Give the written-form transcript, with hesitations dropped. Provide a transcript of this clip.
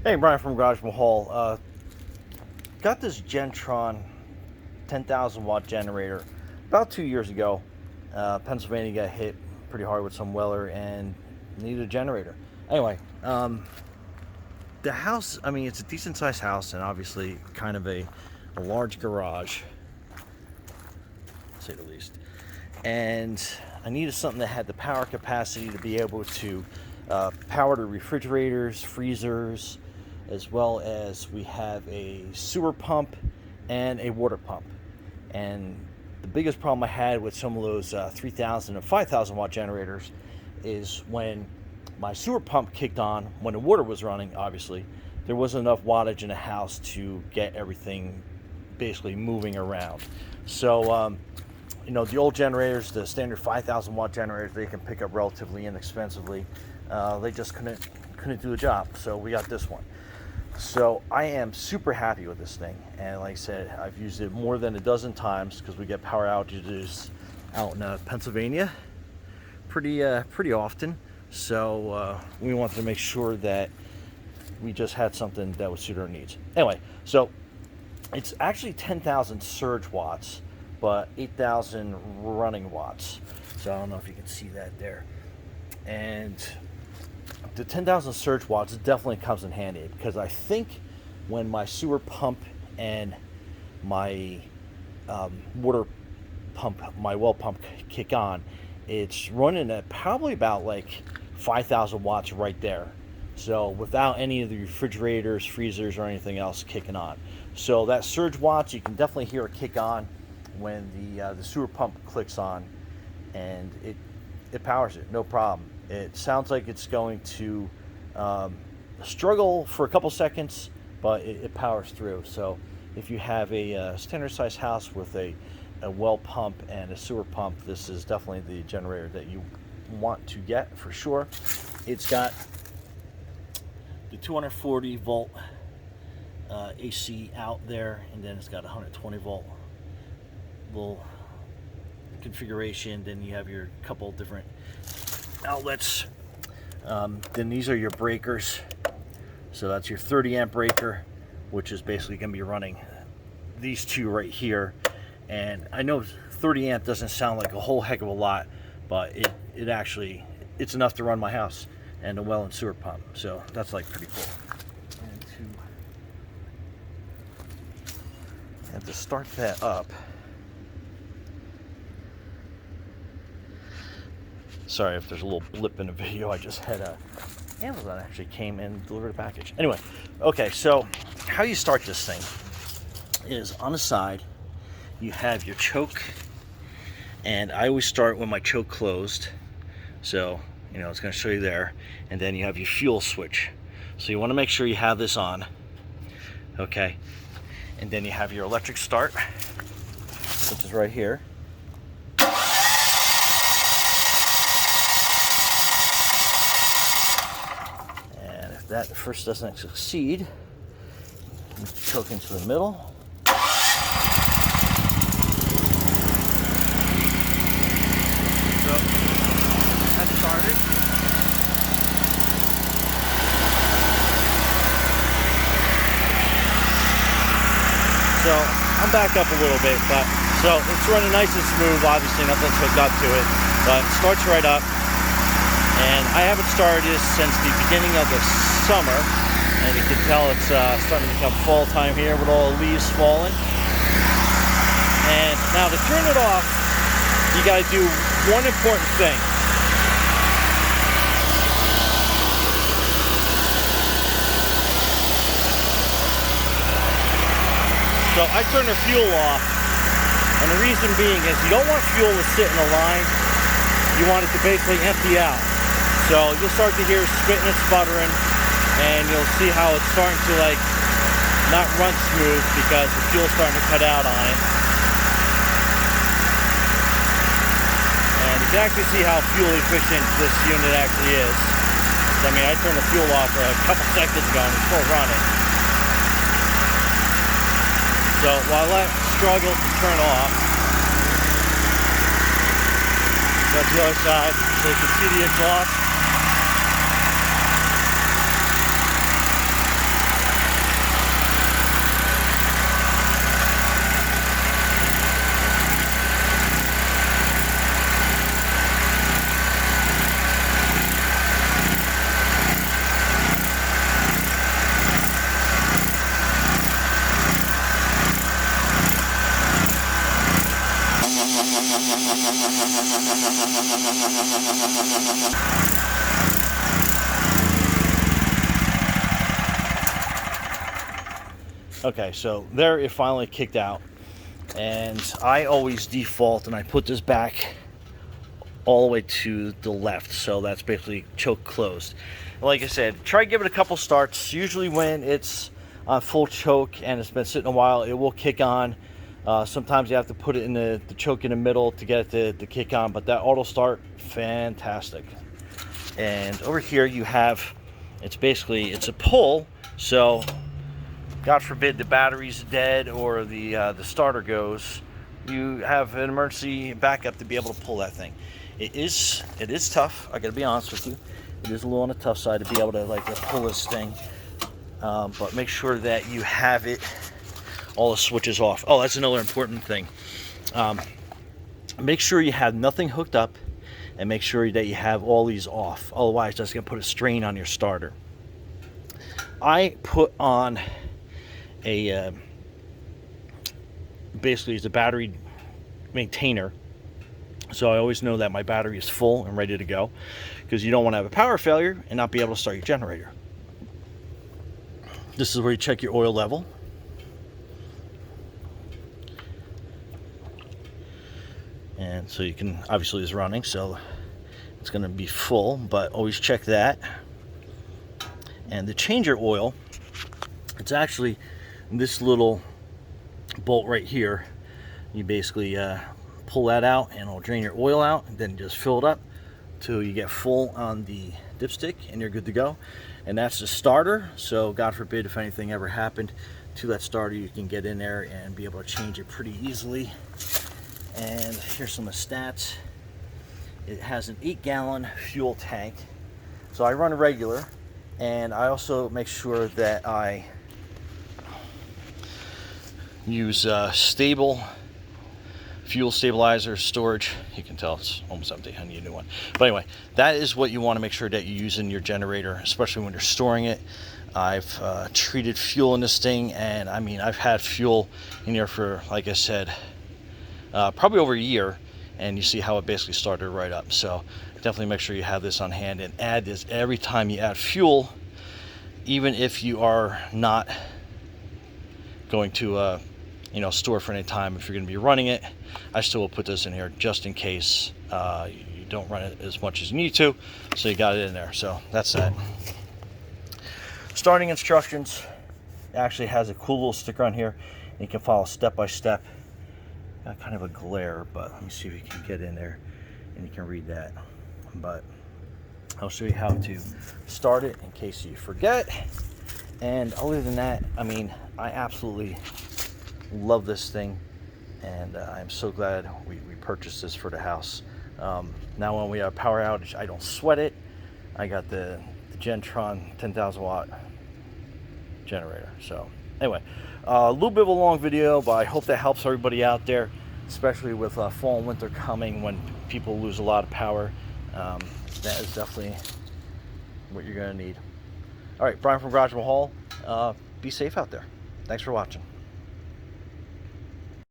Hey, Brian from Garage Mahal. Got this Gentron 10,000 watt generator about 2 years ago. Pennsylvania got hit pretty hard with some weather and needed a generator. Anyway, the house, I mean, it's a decent sized house and obviously kind of a large garage, to say the least. And I needed something that had the power capacity to be able to power the refrigerators, freezers, as well as we have a sewer pump and a water pump. And the biggest problem I had with some of those 3,000 and 5,000 watt generators is when my sewer pump kicked on, when the water was running, obviously, there wasn't enough wattage in the house to get everything basically moving around. So, the old generators, the standard 5,000 watt generators, they can pick up relatively inexpensively. They just couldn't do the job. So we got this one. So I am super happy with this thing, and like I said, I've used it more than a dozen times because we get power outages out in Pennsylvania pretty often. So we wanted to make sure that we just had something that would suit our needs. Anyway, so it's actually 10,000 surge watts, but 8,000 running watts. So I don't know if you can see that there. And the 10,000 surge watts definitely comes in handy because I think when my sewer pump and my water pump, my well pump kick on, it's running at probably about like 5,000 watts right there. So without any of the refrigerators, freezers, or anything else kicking on. So that surge watts, you can definitely hear it kick on when the sewer pump clicks on, and it powers it, no problem. It sounds like it's going to struggle for a couple seconds, but it powers through. So if you have a standard size house with a well pump and a sewer pump, this is definitely the generator that you want to get for sure. It's got the 240 volt AC out there, and then it's got 120 volt little configuration. Then you have your couple different outlets. Then these are your breakers. So that's your 30 amp breaker, which is basically going to be running these two right here. And I know 30 amp doesn't sound like a whole heck of a lot, but it actually, it's enough to run my house and a well and sewer pump. So that's like pretty cool. And to start that up, sorry if there's a little blip in the video. I just had Amazon actually came and delivered a package. Anyway, okay, so how you start this thing is on the side, you have your choke, and I always start with my choke closed. So, it's going to show you there. And then you have your fuel switch. So you want to make sure you have this on. Okay. And then you have your electric start, which is right here. That first doesn't succeed, choke into the middle. So that's started. So I'm back up a little bit, but so it's running nice and smooth. Obviously nothing's hooked up to it, but it starts right up. And I haven't started this since the beginning of the summer, and you can tell it's starting to become fall time here with all the leaves falling. And now to turn it off, you got to do one important thing. So I turn the fuel off, and the reason being is you don't want fuel to sit in a line. You want it to basically empty out. So you'll start to hear spitting and sputtering, and you'll see how it's starting to not run smooth because the fuel's starting to cut out on it. And you can actually see how fuel efficient this unit actually is. I mean, I turned the fuel off a couple seconds ago and it's still running. So while that struggles to turn off, got the other side so you can see the exhaust. Okay, so there it finally kicked out, and I always default and I put this back all the way to the left, so that's basically choke closed. Like I said, try to give it a couple starts. Usually when it's on full choke and it's been sitting a while, it will kick on. Sometimes you have to put it in the choke in the middle to get it to kick on, but that auto start, fantastic. And over here you have, it's a pull, so God forbid the battery's dead or the starter goes, you have an emergency backup to be able to pull that thing. It is tough, I gotta be honest with you. It is a little on the tough side to be able to pull this thing, but make sure that you have it, all the switches off. Oh, that's another important thing. Make sure you have nothing hooked up, and make sure that you have all these off. Otherwise, that's gonna put a strain on your starter. I put on a basically it's a battery maintainer, so I always know that my battery is full and ready to go, because you don't want to have a power failure and not be able to start your generator. This is where you check your oil level. And so you can, obviously it's running, so it's going to be full, but always check that. And to change your oil, it's actually this little bolt right here. You basically pull that out and it'll drain your oil out, and then just fill it up till you get full on the dipstick and you're good to go. And that's the starter, so God forbid if anything ever happened to that starter, you can get in there and be able to change it pretty easily. And here's some of the stats. It has an 8-gallon fuel tank, so I run regular, and I also make sure that I use stable fuel stabilizer storage. You can tell it's almost empty. I need a new one. But anyway, that is what you want to make sure that you use in your generator, especially when you're storing it. I've treated fuel in this thing, and I mean, I've had fuel in here for, like I said, probably over a year, and you see how it basically started right up. So definitely make sure you have this on hand and add this every time you add fuel, even if you are not going to store for any time. If you're going to be running it, I still will put this in here just in case you don't run it as much as you need to, so you got it in there. So that's that. Starting instructions, it actually has a cool little sticker on here, and you can follow step by step. Got kind of a glare, but let me see if you can get in there and you can read that. But I'll show you how to start it in case you forget. And other than that, I mean, I absolutely love this thing, and I'm so glad we purchased this for the house. Now when we have a power outage, I don't sweat it. I got the Gentron 10,000 watt generator. So anyway, a little bit of a long video, but I hope that helps everybody out there, especially with fall and winter coming when people lose a lot of power. That is definitely what you're going to need. All right, Brian from Garage Hall. Be safe out there. Thanks for watching.